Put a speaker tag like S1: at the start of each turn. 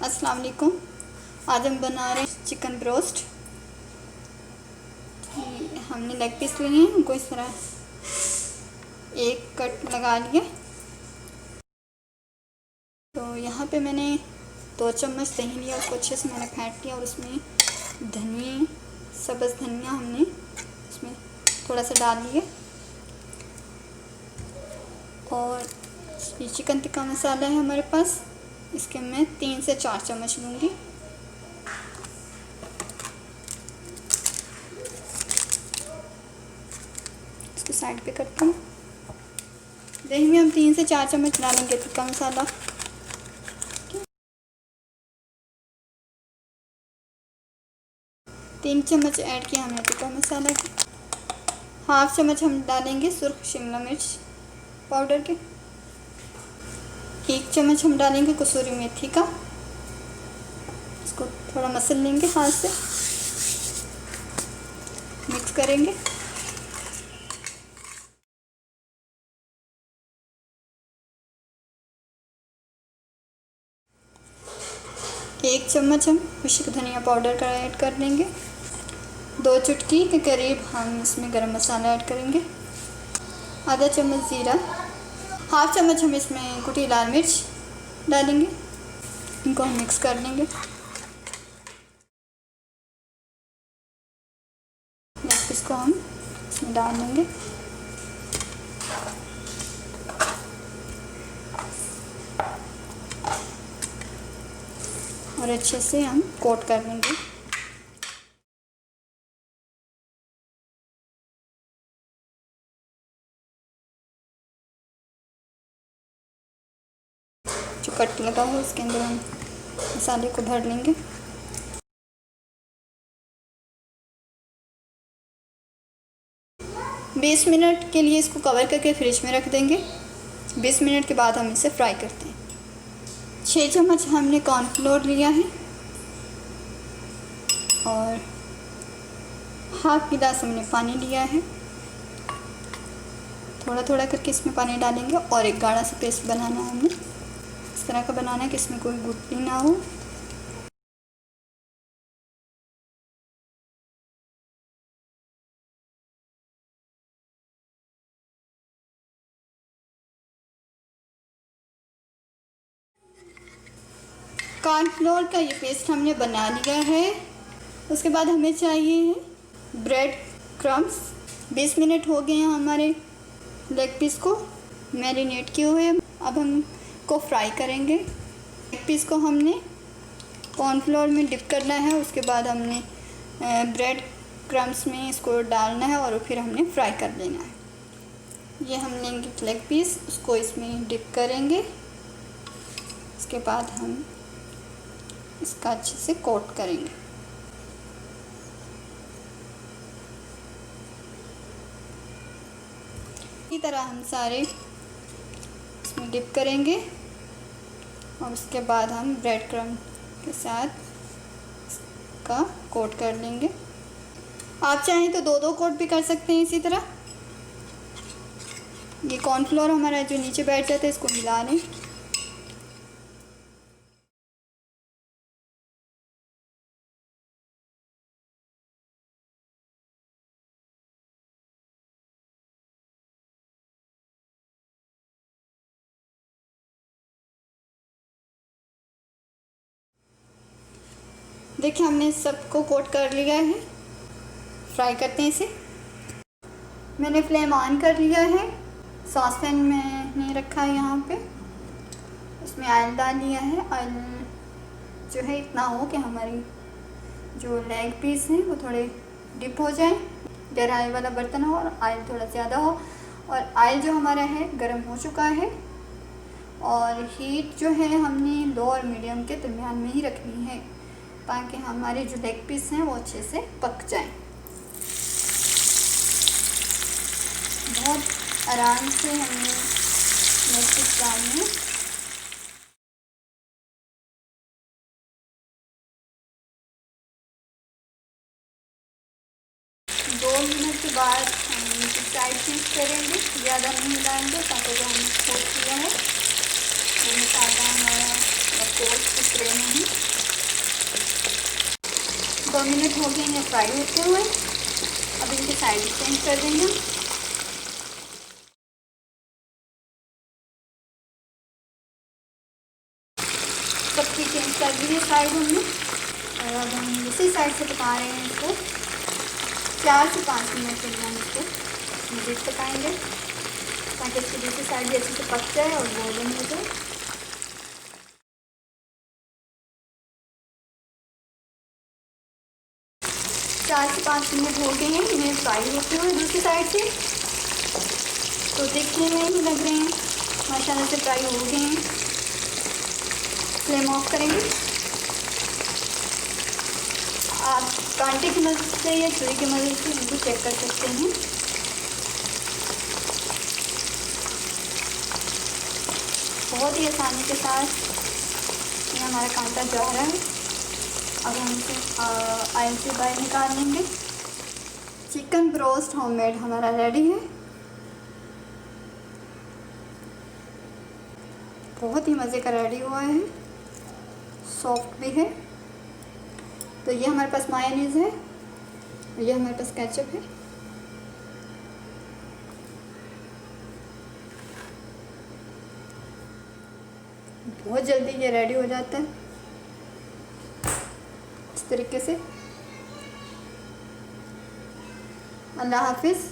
S1: अस्सलाम वालेकुम। आज हम बना रहे हैं चिकन ब्रोस्ट। हमने लेग पीस लिए हैं, उनको इस तरह एक कट लगा लिया। तो यहाँ पे मैंने 2 चम्मच दही लिया, उसको अच्छे से मैंने फेंट लिया और उसमें धनिया, सब्ज़ धनिया हमने उसमें थोड़ा सा डाल लिया। और ये चिकन टिक्का मसाला है हमारे पास, इसके मैं 3 से 4 चम्मच लूँगी। इसको साइड पे करते हैं। दही में हम 3 से 4 चम्मच डालेंगे टिक्का मसाला। 3 चम्मच ऐड किया हमने टिक्का मसाला के। हाफ चम्मच हम डालेंगे सुर्ख शिमला मिर्च पाउडर के। 1 चम्मच हम डालेंगे कसूरी मेथी का। इसको थोड़ा मसल लेंगे, हाथ से मिक्स करेंगे। एक चम्मच हम खुश्क धनिया पाउडर का ऐड कर देंगे। 2 चुटकी के करीब हम इसमें गरम मसाला ऐड करेंगे। आधा चम्मच ज़ीरा, हाफ चम्मच हम इसमें कुटी लाल मिर्च डालेंगे। इनको हम मिक्स कर लेंगे। इसको हम इसमें डाल देंगे। और अच्छे से हम कोट कर लेंगे। जो कट लगा हो उसके अंदर हम मसाले को भर लेंगे। बीस मिनट के लिए इसको कवर करके फ्रिज में रख देंगे। 20 मिनट के बाद हम इसे फ्राई करते हैं। 6 चम्मच हमने कॉर्नफ्लोर लिया है और हाफ गिलास हमने पानी लिया है। थोड़ा थोड़ा करके इसमें पानी डालेंगे और एक गाढ़ा सा पेस्ट बनाना है हमें। इस तरह का बनाना है कि इसमें कोई गुठली ना हो। कॉर्नफ्लोर का ये पेस्ट हमने बना लिया है। उसके बाद हमें चाहिए ब्रेड क्रम्स। 20 मिनट हो गए हैं हमारे लेग पीस को मैरिनेट किए हुए। अब हम को फ्राई करेंगे। लेग पीस को हमने कॉर्नफ्लोर में डिप करना है। उसके बाद हमने ब्रेड क्रम्स में इसको डालना है और फिर हमने फ्राई कर लेना है। ये हम लेंगे लेग पीस, उसको इसमें डिप करेंगे। उसके बाद हम इसका अच्छे से कोट करेंगे। इसी तरह हम सारे इसमें डिप करेंगे और उसके बाद हम ब्रेड क्रम्ब के साथ इसका कोट कर लेंगे। आप चाहें तो 2-2 कोट भी कर सकते हैं इसी तरह। ये कॉर्नफ्लोर हमारा जो नीचे बैठ जाता है, इसको हिला लें। देखिए हमने सबको कोट कर लिया है। फ्राई करते हैं इसे। मैंने फ्लेम ऑन कर लिया है। सॉस पैन मैंने रखा है यहाँ पे। उसमें ऑयल डाल लिया है। ऑयल जो है इतना हो कि हमारी जो लेग पीस हैं वो थोड़े डिप हो जाए। गहराई वाला बर्तन हो और ऑयल थोड़ा ज़्यादा हो। और ऑयल जो हमारा है गर्म हो चुका है और हीट जो है हमने लो और मीडियम के दरमियान में ही रखनी है ताकि हमारे जो लेग पीस हैं वो अच्छे से पक जाएं। बहुत आराम से हमें लेग पीस डालने। 2 मिनट के बाद हम इनकी साइड चेंज करेंगे। ज़्यादा नहीं डालेंगे ताकि जो हमने कोट किया है वो मसाला हमारा इसको सिक रहे हैं। 2 मिनट हो गए हैं फ्राई होते हुए। अब इनके साइड चेंज कर देंगे। सबकी चेंज कर दी है साइड हमने, और अब हम दूसरी साइड से पका रहे हैं इसको। 4 से 5 मिनट के लिए हम इसको मज़ीद पकाएंगे ताकि इसकी दूसरी साइड भी अच्छे से पक जाए और गोल्डन हो जाए। 4 से 5 मिनट हो गए हैं इन्हें फ्राई होते हुए दूसरी साइड से। तो देखने में ही लग रहे हैं माशाल्लाह से फ्राई हो गए हैं। फ्लेम ऑफ करेंगे। आप कांटे की मदद से या छुरी की मदद से इनको चेक कर सकते हैं। बहुत ही आसानी के साथ ये हमारा कांटा जा रहा है। अब हम इसे ऑयल से बाहर निकाल लेंगे। चिकन ब्रोस्ट होममेड हमारा रेडी है। बहुत ही मज़े का रेडी हुआ है, सॉफ्ट भी है। तो ये हमारे पास मायोनीज़ है, ये हमारे पास केचप है। बहुत जल्दी ये रेडी हो जाता है इस तरीके से। अल्लाह हाफिज़।